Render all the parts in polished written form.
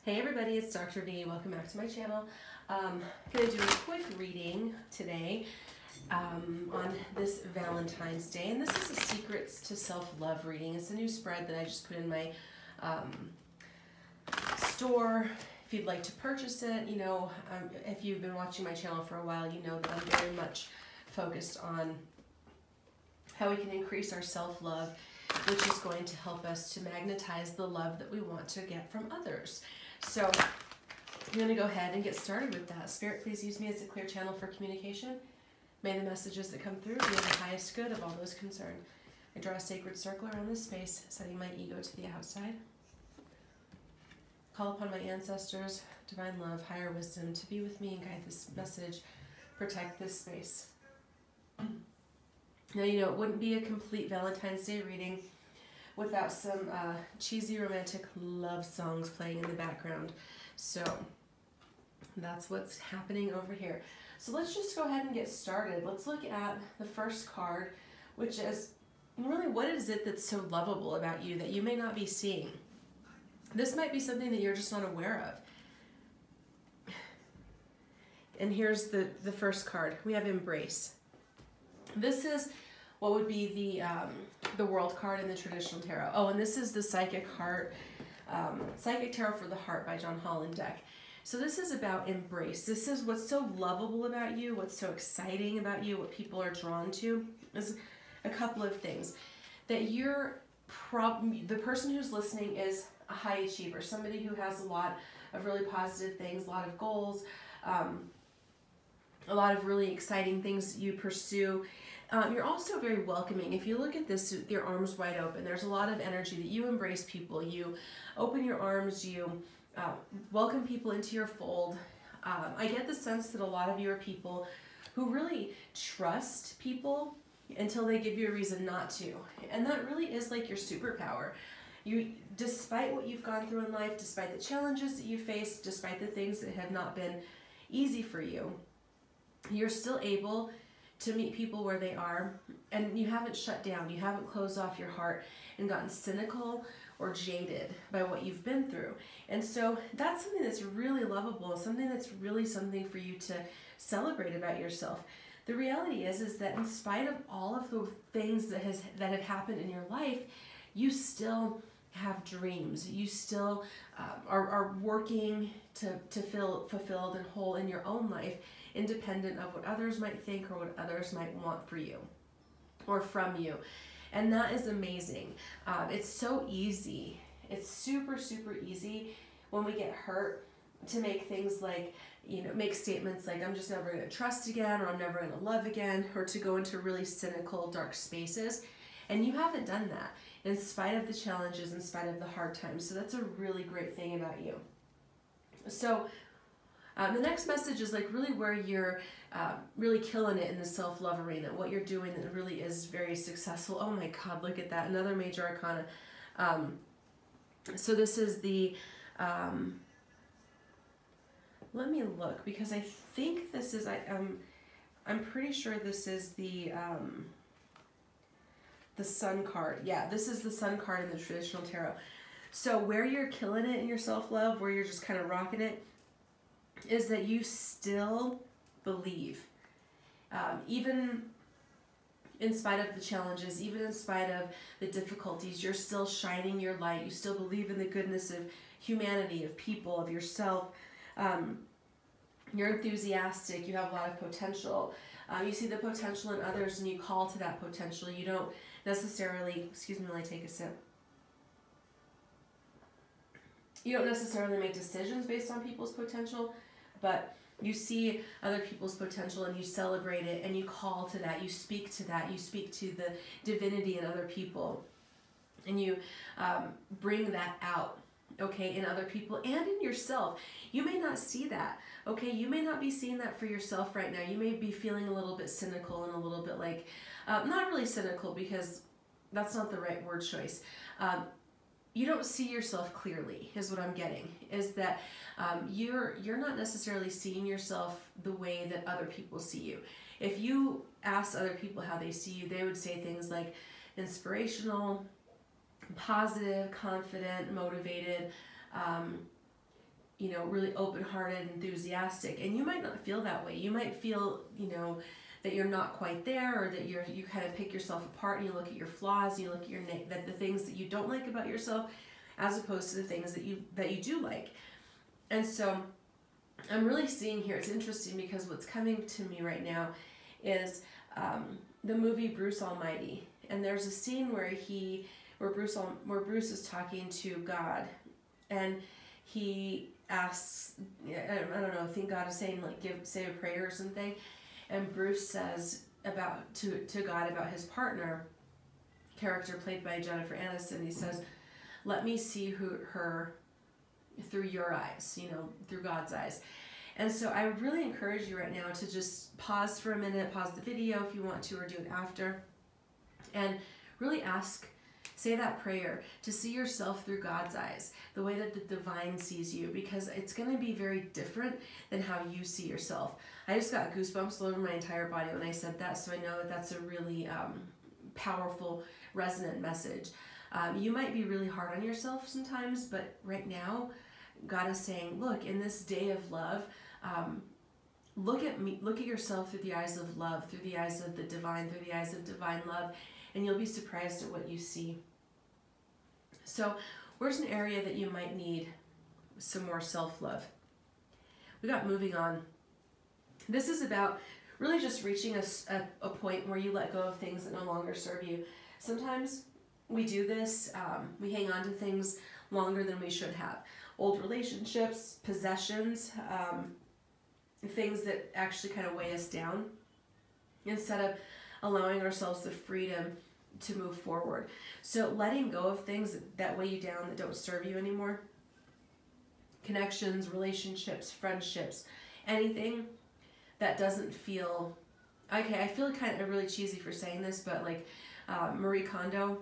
Hey everybody, it's Dr. V. Welcome back to my channel. I'm going to do a quick reading today on this Valentine's Day. And this is a Secrets to Self-Love reading. It's a new spread that I just put in my store. If you'd like to purchase it, you know, if you've been watching my channel for a while, you know that I'm very much focused on how we can increase our self-love, which is going to help us to magnetize the love that we want to get from others. So I'm going to go ahead and get started with that. Spirit, please use me as a clear channel for communication. May the messages that come through be in the highest good of all those concerned. I draw a sacred circle around this space, setting my ego to the outside. Call upon my ancestors, divine love, higher wisdom to be with me and guide this message, protect this space. Now, you know, it wouldn't be a complete Valentine's Day reading without some cheesy romantic love songs playing in the background. So that's what's happening over here. So let's just go ahead and get started. Let's look at the first card, which is really, what is it that's so lovable about you that you may not be seeing? This might be something that you're just not aware of. And here's the first card. We have Embrace. This is what would be the World card in the traditional tarot. Oh, and this is the Psychic Heart, Psychic Tarot for the Heart by John Holland deck. So this is about embrace. This is what's so lovable about you, what's so exciting about you, what people are drawn to is a couple of things. That you're the person who's listening is a high achiever, somebody who has a lot of really positive things, a lot of goals, a lot of really exciting things you pursue. You're also very welcoming. If you look at this with your arms wide open, there's a lot of energy that you embrace people. You open your arms, you welcome people into your fold. I get the sense that a lot of you are people who really trust people until they give you a reason not to. And that really is like your superpower. You, despite what you've gone through in life, despite the challenges that you face, despite the things that have not been easy for you, you're still able to meet people where they are, and you haven't shut down, you haven't closed off your heart and gotten cynical or jaded by what you've been through. And so that's something that's really lovable, something that's really something for you to celebrate about yourself. The reality is that in spite of all of the things that have happened in your life, you still have dreams. You still are working to feel fulfilled and whole in your own life, independent of what others might think or what others might want for you or from you. And that is amazing. It's so easy. It's super, super easy when we get hurt to make things like, you know, make statements like, I'm just never going to trust again, or I'm never going to love again, or to go into really cynical, dark spaces. And you haven't done that in spite of the challenges, in spite of the hard times. So that's a really great thing about you. So the next message is like really where you're really killing it in the self-love arena, what you're doing that really is very successful. Oh my God, look at that, another major arcana. So this is the, let me look, because I think this is, I'm pretty sure this is the Sun card. Yeah, this is the Sun card in the traditional tarot. So where you're killing it in your self-love, where you're just kind of rocking it, is that you still believe, even in spite of the challenges, even in spite of the difficulties, you're still shining your light. You still believe in the goodness of humanity, of people, of yourself. You're enthusiastic. You have a lot of potential. You see the potential in others and you call to that potential. You don't necessarily, excuse me while I take a sip. You don't necessarily make decisions based on people's potential, but you see other people's potential and you celebrate it and you call to that, you speak to that, you speak to the divinity in other people, and you bring that out, okay, in other people and in yourself. You may not see that, okay, you may not be seeing that for yourself right now. You may be feeling a little bit cynical and a little bit like, not really cynical because that's not the right word choice. You don't see yourself clearly, is what I'm getting, is that you're not necessarily seeing yourself the way that other people see you. If you ask other people how they see you, they would say things like inspirational, positive, confident, motivated, you know, really open-hearted, enthusiastic, and you might not feel that way. You might feel, you know, that you're not quite there, or that you kind of pick yourself apart and you look at your flaws, and you look at the things that you don't like about yourself, as opposed to the things that you do like. And so I'm really seeing here, it's interesting because what's coming to me right now is the movie Bruce Almighty, and there's a scene where Bruce is talking to God, and he asks, I don't know, I think God is saying, like, say a prayer or something, and Bruce says to God about his partner, character played by Jennifer Aniston, he says, let me see her through your eyes, you know, through God's eyes. And so I really encourage you right now to just pause for a minute, pause the video if you want to, or do it after, and really say that prayer to see yourself through God's eyes, the way that the divine sees you, because it's going to be very different than how you see yourself. I just got goosebumps all over my entire body when I said that, so I know that that's a really powerful, resonant message. You might be really hard on yourself sometimes, but right now, God is saying, look, in this day of love, look at yourself through the eyes of love, through the eyes of the divine, through the eyes of divine love, and you'll be surprised at what you see. So where's an area that you might need some more self-love? We got moving on. This is about really just reaching a point where you let go of things that no longer serve you. Sometimes we do this, we hang on to things longer than we should have. Old relationships, possessions, things that actually kind of weigh us down, instead of allowing ourselves the freedom to move forward. So letting go of things that weigh you down, that don't serve you anymore, connections, relationships, friendships, anything that doesn't feel, okay, I feel kind of really cheesy for saying this, but like Marie Kondo,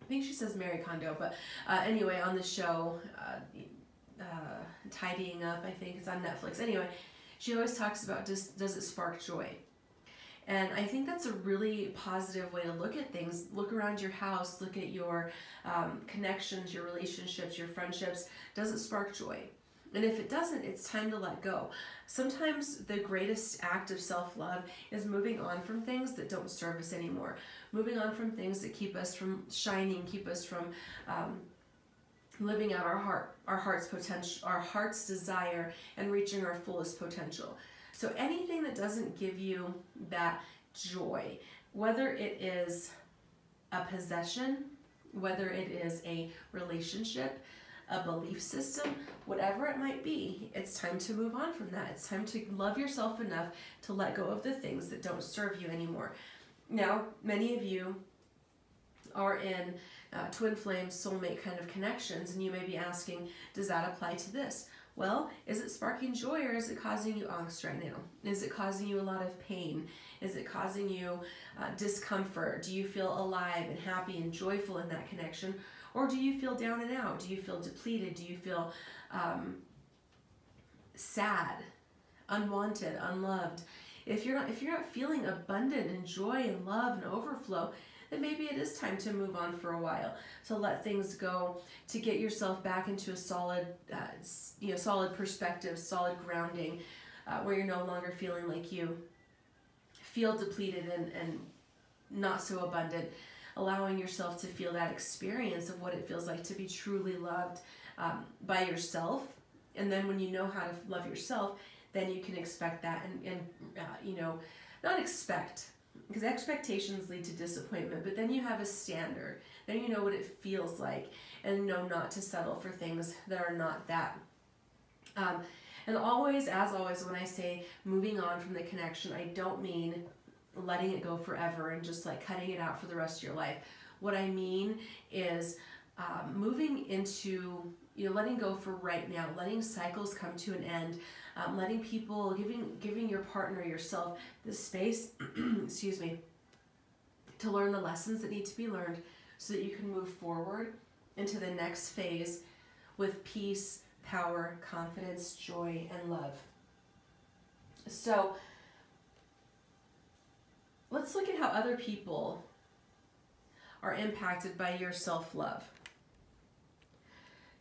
I think she says Mary Kondo, but anyway, on the show, Tidying Up, I think it's on Netflix. Anyway, she always talks about, does it spark joy? And I think that's a really positive way to look at things. Look around your house, look at your connections, your relationships, your friendships. Does it spark joy? And if it doesn't, it's time to let go. Sometimes the greatest act of self-love is moving on from things that don't serve us anymore. Moving on from things that keep us from shining, keep us from living out our heart's potential, our heart's desire, and reaching our fullest potential. So anything that doesn't give you that joy, whether it is a possession, whether it is a relationship, a belief system, whatever it might be, it's time to move on from that. It's time to love yourself enough to let go of the things that don't serve you anymore. Now, many of you are in twin flame, soulmate kind of connections, and you may be asking, does that apply to this? Well, is it sparking joy, or is it causing you angst right now? Is it causing you a lot of pain? Is it causing you discomfort? Do you feel alive and happy and joyful in that connection? Or do you feel down and out? Do you feel depleted? Do you feel sad, unwanted, unloved? If you're not feeling abundant in joy and love and overflow, then maybe it is time to move on for a while, to let things go, to get yourself back into a solid, solid perspective, solid grounding, where you're no longer feeling like you feel depleted and not so abundant, allowing yourself to feel that experience of what it feels like to be truly loved by yourself. And then when you know how to love yourself, then you can expect that and not expect, because expectations lead to disappointment, but then you have a standard. Then you know what it feels like and know not to settle for things that are not that. And always, as always, when I say moving on from the connection, I don't mean letting it go forever and just like cutting it out for the rest of your life. What I mean is moving into, letting go for right now, letting cycles come to an end, letting people, giving your partner, yourself, the space, excuse me, to learn the lessons that need to be learned so that you can move forward into the next phase with peace, power, confidence, joy, and love. So let's look at how other people are impacted by your self-love.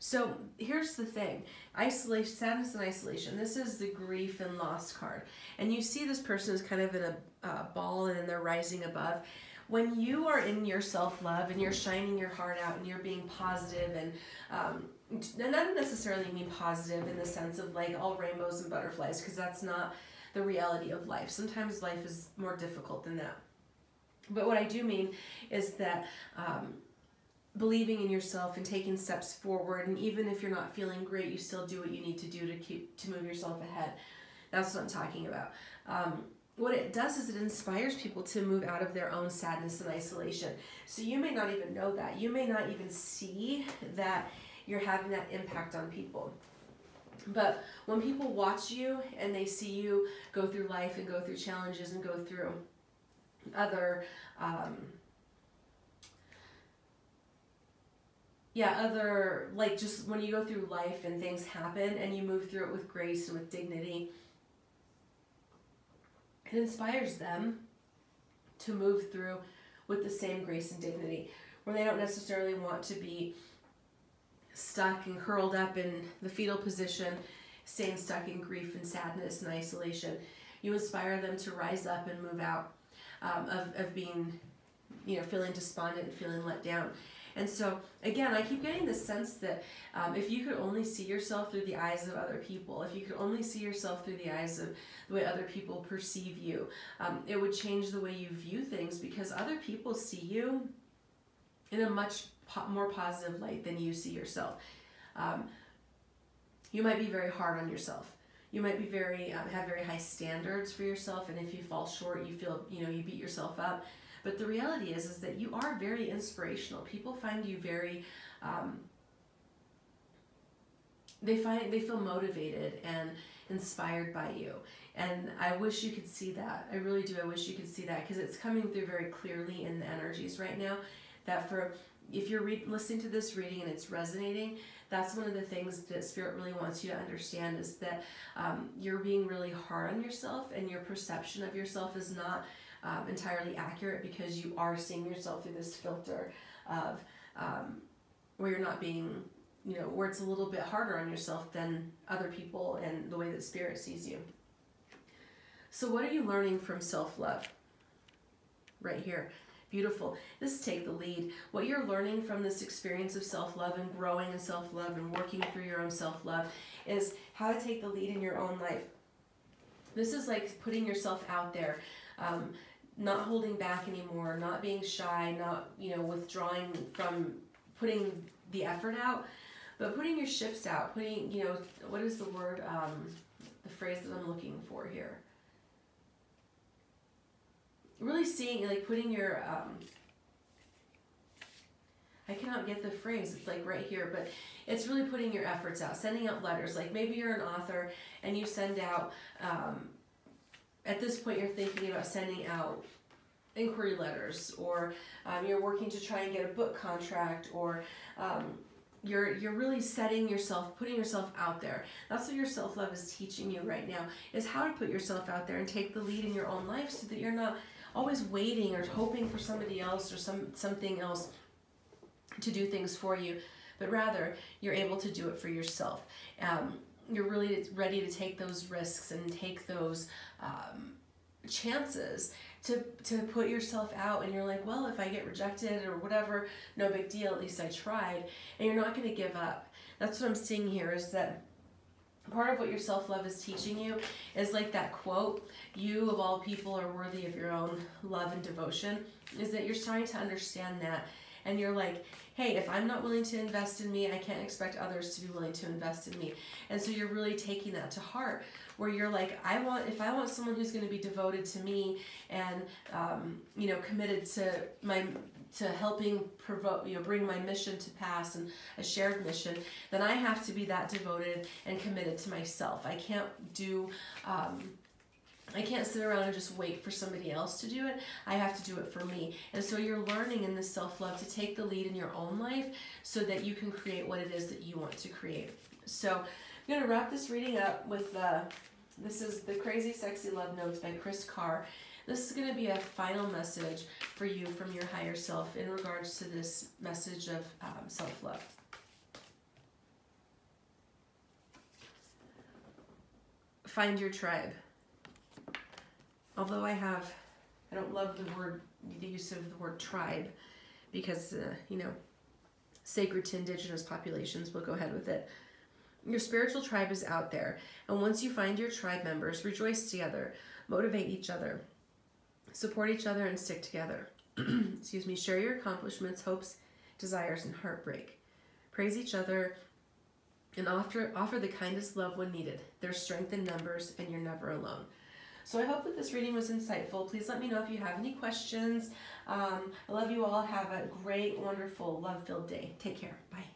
So here's the thing, isolation, sadness and isolation. This is the grief and loss card. And you see this person is kind of in a ball and they're rising above. When you are in your self-love and you're shining your heart out and you're being positive and I don't necessarily mean positive in the sense of like all rainbows and butterflies, because that's not the reality of life. Sometimes life is more difficult than that. But what I do mean is that believing in yourself and taking steps forward, and even if you're not feeling great, you still do what you need to do to move yourself ahead. That's what I'm talking about. What it does is it inspires people to move out of their own sadness and isolation. So you may not even know that. You may not even see that you're having that impact on people. But when people watch you and they see you go through life and go through challenges and go through other like just when you go through life and things happen and you move through it with grace and with dignity, it inspires them to move through with the same grace and dignity, where they don't necessarily want to be stuck and curled up in the fetal position, staying stuck in grief and sadness and isolation. You inspire them to rise up and move out of being, feeling despondent and feeling let down. And so, again, I keep getting this sense that if you could only see yourself through the eyes of other people, if you could only see yourself through the eyes of the way other people perceive you, it would change the way you view things, because other people see you in a much more positive light than you see yourself. You might be very hard on yourself. You might be have very high standards for yourself, and if you fall short, you feel, you beat yourself up. But the reality is that you are very inspirational. People find you very, they feel motivated and inspired by you. And I wish you could see that. I really do. I wish you could see that, because it's coming through very clearly in the energies right now. That if you're listening to this reading and it's resonating, that's one of the things that Spirit really wants you to understand, is that you're being really hard on yourself, and your perception of yourself is not entirely accurate, because you are seeing yourself through this filter of where you're not being, where it's a little bit harder on yourself than other people and the way that Spirit sees you. So what are you learning from self-love? Right here. Beautiful. This is take the lead. What you're learning from this experience of self-love and growing in self-love and working through your own self-love is how to take the lead in your own life. This is like putting yourself out there, not holding back anymore, not being shy, not, withdrawing from putting the effort out, but putting your shifts out, putting, what is the word, the phrase that I'm looking for here? Really seeing, like putting your, I cannot get the phrase, it's like right here, but it's really putting your efforts out, sending out letters. Like maybe you're an author and you send out, at this point you're thinking about sending out inquiry letters, or you're working to try and get a book contract, or you're really setting yourself, putting yourself out there. That's what your self-love is teaching you right now, is how to put yourself out there and take the lead in your own life, so that you're not always waiting or hoping for somebody else or something else to do things for you, but rather you're able to do it for yourself. You're really ready to take those risks and take those chances to put yourself out, and you're like, well, if I get rejected or whatever, no big deal, at least I tried, and you're not going to give up. That's what I'm seeing here, is that part of what your self-love is teaching you is like that quote, you of all people are worthy of your own love and devotion, is that you're starting to understand that, and you're like, hey, if I'm not willing to invest in me, I can't expect others to be willing to invest in me. And so you're really taking that to heart, where you're like, if I want someone who's going to be devoted to me and committed to helping bring my mission to pass, and a shared mission, then I have to be that devoted and committed to myself. I can't sit around and just wait for somebody else to do it. I have to do it for me. And so you're learning in this self-love to take the lead in your own life, so that you can create what it is that you want to create. So I'm going to wrap this reading up with this is the Crazy Sexy Love Notes by Chris Carr. This is going to be a final message for you from your higher self in regards to this message of self-love. find your tribe. Although I don't love the use of the word tribe, because, you know, sacred to indigenous populations, we'll go ahead with it. Your spiritual tribe is out there. And once you find your tribe members, rejoice together, motivate each other, support each other, and stick together. Excuse me. Share your accomplishments, hopes, desires, and heartbreak. Praise each other and offer the kindest love when needed. There's strength in numbers, and you're never alone. So I hope that this reading was insightful. Please let me know if you have any questions. I love you all. Have a great, wonderful, love-filled day. Take care. Bye.